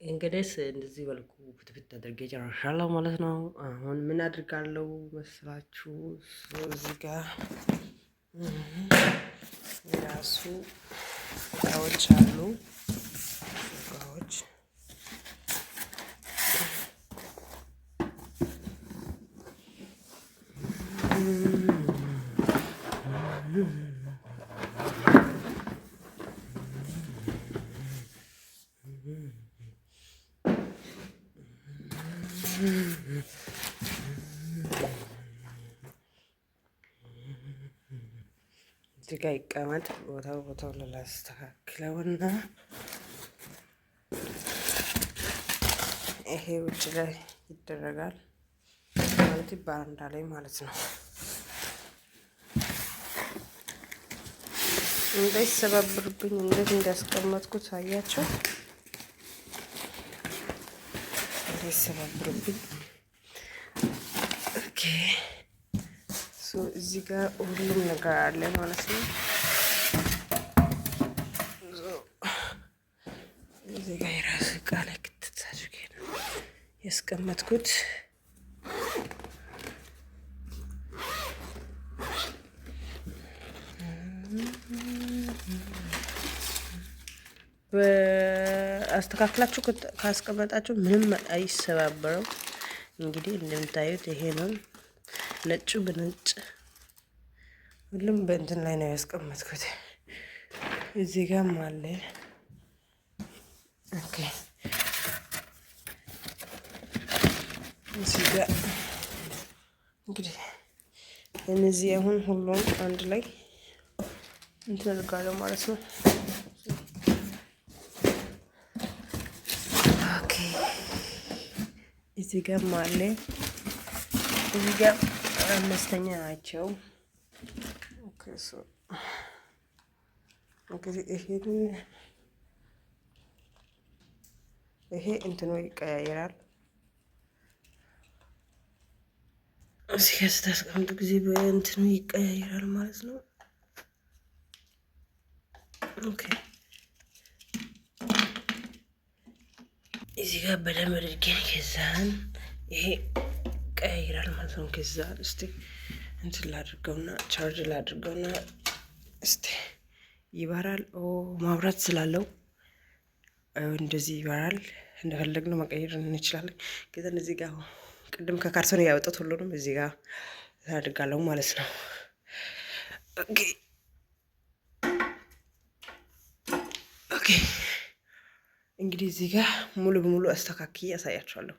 እንግዲህ እንደዚህ በልኩ ፍትፍት አድርጌ ጨርሻለሁ ማለት ነው። አሁን ምን አድርጋለሁ መስላችሁ? እዚህ ጋር የራሱ እቃዎች አሉ። እቃዎች እዚህ ጋር ይቀመጥ። ቦታው ላስተካክለውና ይሄ ውጭ ላይ ይደረጋል ማለት ባራንዳ ላይ ማለት ነው። እንዳይሰባብርብኝ እንዴት እንዳስቀመጥኩት አያቸው። እንዳይሰባብርብኝ ኦኬ። እዚህ ጋር ሁሉም ነገር አለ ማለት ነው። እዚህ ጋር የራሱ እቃ ላይ ክትት አድርጌ ነው ያስቀመጥኩት። በአስተካክላችሁ ካስቀመጣችሁ ምንም አይሰባበረው። እንግዲህ እንደምታዩት ይሄ ነው። ነጩ በነጭ ሁሉም በእንትን ላይ ነው ያስቀመጥኩት። እዚህ ጋርም አለ። ኦኬ እዚህ ጋር እንግዲህ እነዚህ አሁን ሁሉም አንድ ላይ እንትን አድርጋለሁ ማለት ነው። ኦኬ እዚህ ጋርም አለ። እዚህ ጋር አነስተኛ ናቸው። ኦኬ እንግዲህ ይሄ እንትኑ ይቀያየራል። እዚህ ጋር ስታስቀምጡ ጊዜ በእንትኑ ይቀያየራል ማለት ነው። ኦኬ እዚህ ጋር በደንብ አድርጌ ከዛን ይሄ ይቀያየራል ማለት ነው። ከዛ እስቲ እንትን ላድርገውና ቻርጅ ላድርገውና እስቲ ይበራል። ማብራት ስላለው እንደዚህ ይበራል። እንደፈለግነው መቀየር እንችላለን። ከዛ እዚህ ጋር ቅድም ከካርቶን ያወጣሁት ሁሉንም እዚህ ጋር አድርጋለሁ ማለት ነው። ኦኬ ኦኬ እንግዲህ እዚህ ጋር ሙሉ በሙሉ አስተካክዬ ያሳያችኋለሁ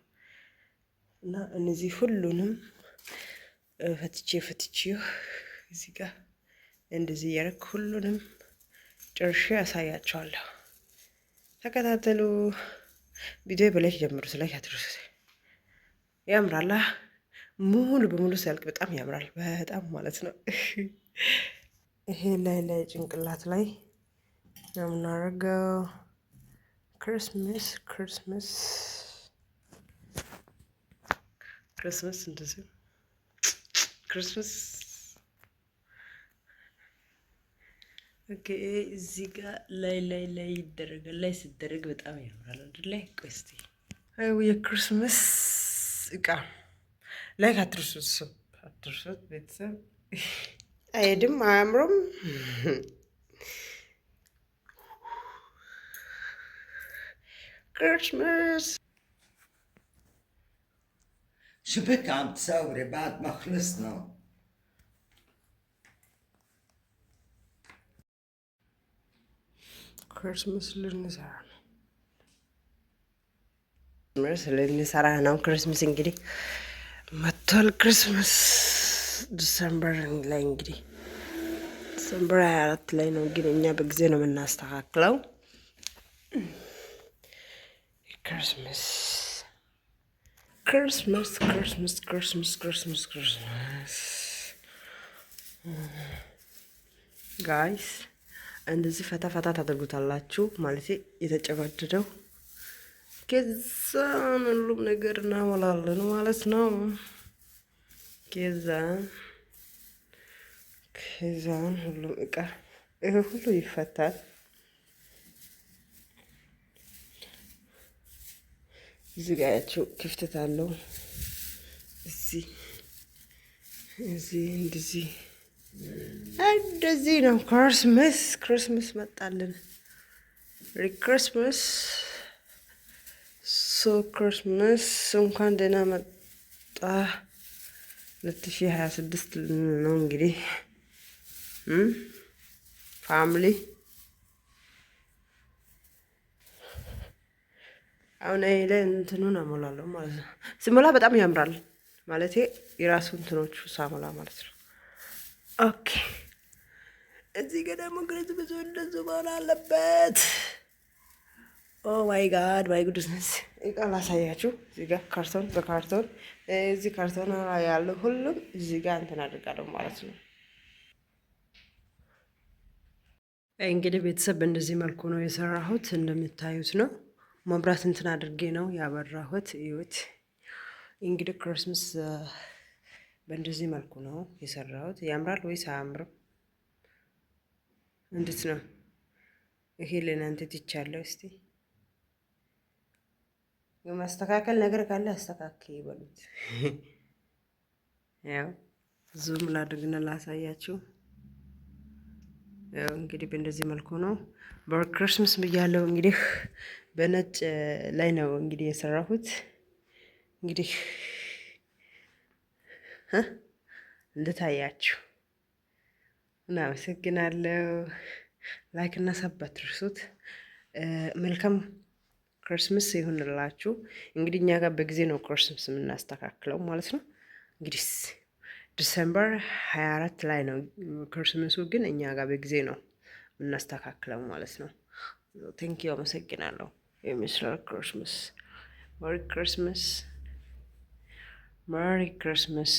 እና እነዚህ ሁሉንም ፈትቼው እዚህ ጋር እንደዚህ እያደረኩ ሁሉንም ጨርሼ ያሳያችኋለሁ። ተከታተሉ። ቪዲዮ በላይክ ጀምሩት። ላይክ አድርጉ። ያምራላ። ሙሉ በሙሉ ሲያልቅ በጣም ያምራል። በጣም ማለት ነው። ይሄ ላይ ጭንቅላት ላይ ነው የምናደርገው። ክርስማስ እንደዚህ ክርስማስ። ኦኬ እዚህ ጋር ላይ ይደረጋል። ላይ ሲደረግ በጣም ያምራል አይደል? ቆስቲ የክርስማስ እቃ ላይክ አትርሱት ቤተሰብ። አይሄድም፣ አያምሩም። ክርስማስ شو بك عم تصوري بعد ما خلصنا؟ ክርስማስ ልንሰራ ነው። ክርስማስ እንግዲህ መጥቷል። ክርስማስ ዲሰምበር ላይ እንግዲህ ዲሰምበር 24 ላይ ነው፣ ግን እኛ በጊዜ ነው የምናስተካክለው። ክርስማስ ጋይስ እንደዚህ ፈታ ታደርጉታላችሁ ማለት የተጨባደደው። ከዛን ሁሉም ነገር እናሞላለን ማለት ነው። ከዛን ሁሉም እቃ ይሄ ሁሉ ይፈታል። እዚህ ጋር ያቸው ክፍተት አለው። እዚህ እንደዚህ ነው። ክርስምስ መጣልን። ክሪስማስ ክርስምስ እንኳን ደህና መጣ። 2026 ነው እንግዲህ ፋሚሊ። አሁን ላይ እንትኑን አሞላለሁ ማለት ነው። ስሞላ በጣም ያምራል ማለት የራሱ እንትኖቹ ሳሞላ ማለት ነው። ኦኬ እዚህ ጋር ደግሞ ብዙ እንደዚህ መሆን አለበት። ኦ ማይ ጋድ ማይ ጉድነስ። እቃ ላሳያችሁ። እዚህ ጋር ካርቶን በካርቶን እዚህ ካርቶን ያለው ሁሉም እዚህ ጋር እንትን አድርጋለሁ ማለት ነው። እንግዲህ ቤተሰብ በእንደዚህ መልኩ ነው የሰራሁት። እንደምታዩት ነው። መብራት እንትን አድርጌ ነው ያበራሁት። እዩት እንግዲህ ክርስምስ በእንደዚህ መልኩ ነው የሰራሁት። ያምራል ወይስ አያምርም? እንዴት ነው? ይሄ ለእናንተ ትቻለሁ። እስቲ የማስተካከል ነገር ካለ አስተካክል ይበሉት። ያው ዙም ላድርግና ላሳያችሁ። ያው እንግዲህ በእንደዚህ መልኩ ነው በክርስምስ ብያለሁ። እንግዲህ በነጭ ላይ ነው እንግዲህ የሰራሁት። እንግዲህ እንደታያችሁ እናመሰግናለሁ። ላይክ እና ሰብ አትርሱት። መልካም ክርስምስ ይሁንላችሁ። እንግዲህ እኛ ጋር በጊዜ ነው ክርስምስ የምናስተካክለው ማለት ነው። እንግዲህ ዲሰምበር 24 ላይ ነው ክርስምሱ፣ ግን እኛ ጋር በጊዜ ነው የምናስተካክለው ማለት ነው። ቴንኪዩ አመሰግናለሁ። የሚስራል ክርስምስ ሜሪ ክርስምስ